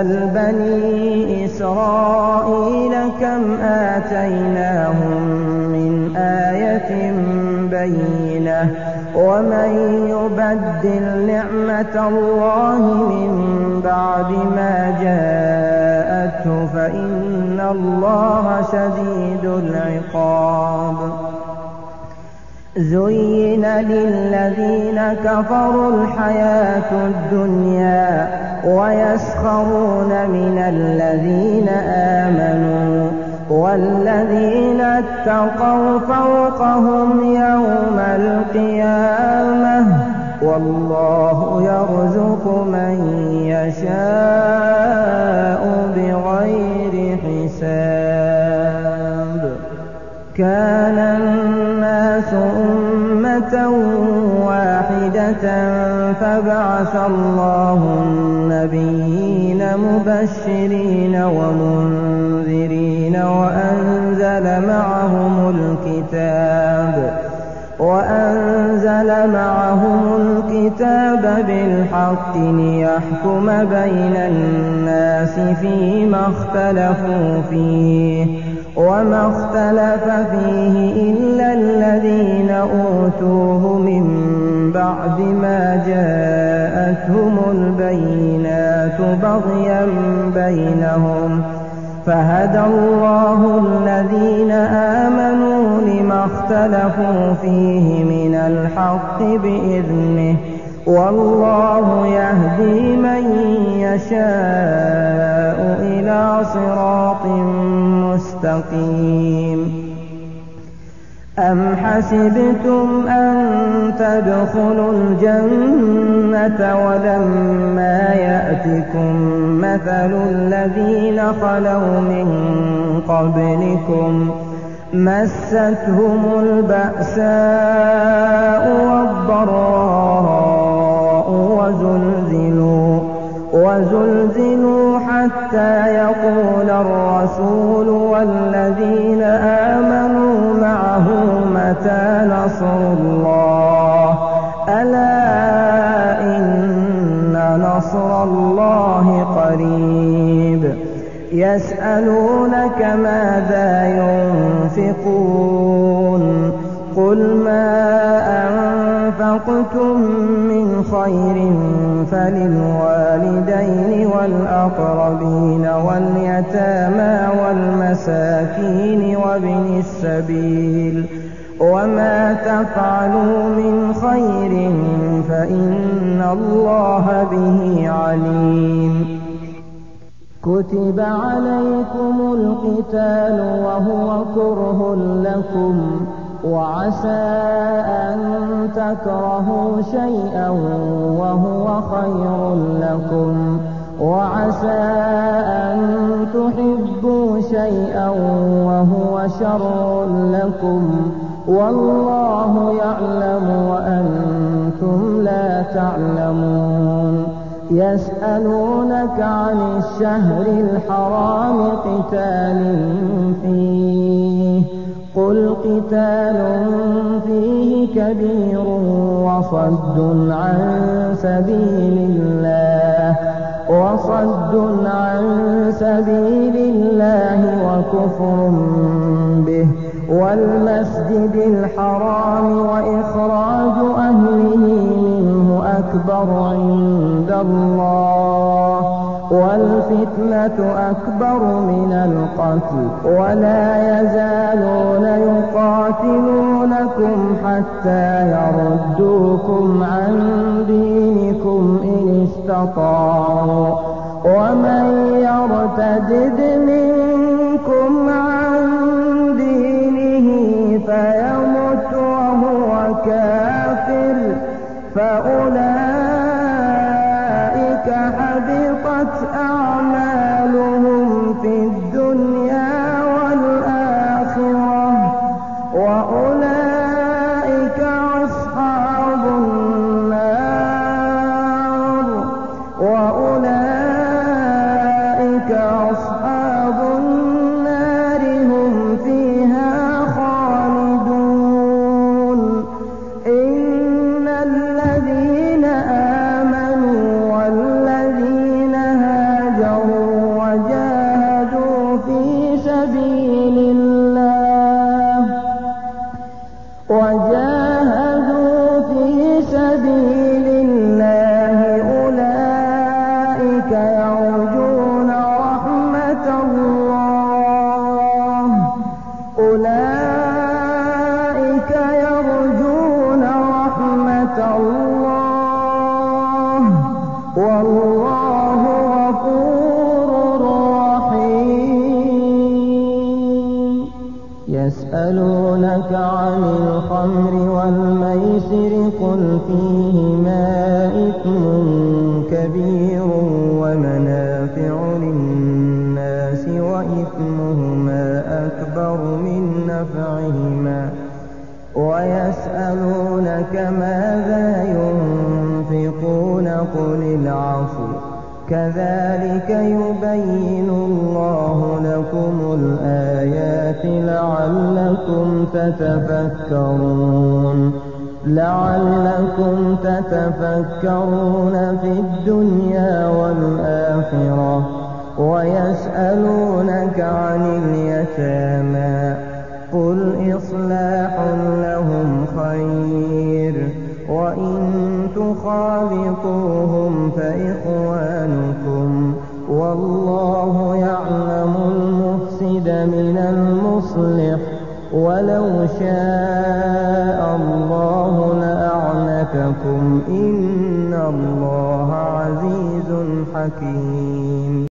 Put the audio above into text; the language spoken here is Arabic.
بني إسرائيل كم آتيناهم من آية بينة ومن يبدل نعمة الله من بعد ما جاءته فإن الله شديد العقاب. زين للذين كفروا الحياة الدنيا ويسخرون من الذين آمنوا والذين اتقوا فوقهم يوم القيامة والله يرزق من يشاء بغير حساب. كان الناس أمة واحدة فبعث الله النبيين مبشرين ومنذرين وأنزل معهم الكتاب بالحق ليحكم بين الناس فيما اختلفوا فيه وما اختلف فيه إلا الذين أوتوه من بعد ما جاءتهم البينات بغيا بينهم فهدى الله الذين آمنوا لما اختلفوا فيه من الحق بإذنه والله يهدي من يشاء إلى صراط مستقيم. أم حسبتم أن تدخلوا الجنة ولما يأتكم مثل الذين خلوا من قبلكم مستهم البأساء والضراء وزلزلوا حتى يقول الرسول والذين آمنوا معه متى نصر الله ألا إن نصر الله قريب. يسألونك ماذا ينفقون قل ما أنفقتم من خير فللوالدين والأقربين واليتامى والمساكين وابن السبيل وما تفعلوا من خير فإن الله به عليم. كتب عليكم القتال وهو كره لكم وعسى أن تكرهوا شيئا وهو خير لكم وعسى أن تحبوا شيئا وهو شر لكم والله يعلم وأنتم لا تعلمون. يسألونك عن الشهر الحرام قتال فيه قل قتال فيه كبير وصد عن سبيل الله وكفر به والمسجد الحرام وإخراج أهله منه أكبر عند الله والفتنة أكبر من القتل ولا يزالون يقاتلونكم حتى يردوكم عن دينكم إن استطاعوا ومن يرتد منكم عن دينه فيمت وهو كافر فأولئك حبطت أعمالهم في الدنيا والآخرة وأولئك أصحاب النار هم فيها خالدون. إن الذين ومنافع للناس وإثمهما أكبر من نفعهما ويسألونك ماذا ينفقون قل العفو كذلك يبين الله لكم الآيات لعلكم تتفكرون في الدنيا والآخرة ويسألونك عن اليتامى قل إصلاح لهم خير وإن تخالطوهم فإخوانكم والله يعلم المفسد من المصلح ولو شاء الله لأعنتكم إن الله عزيز حكيم.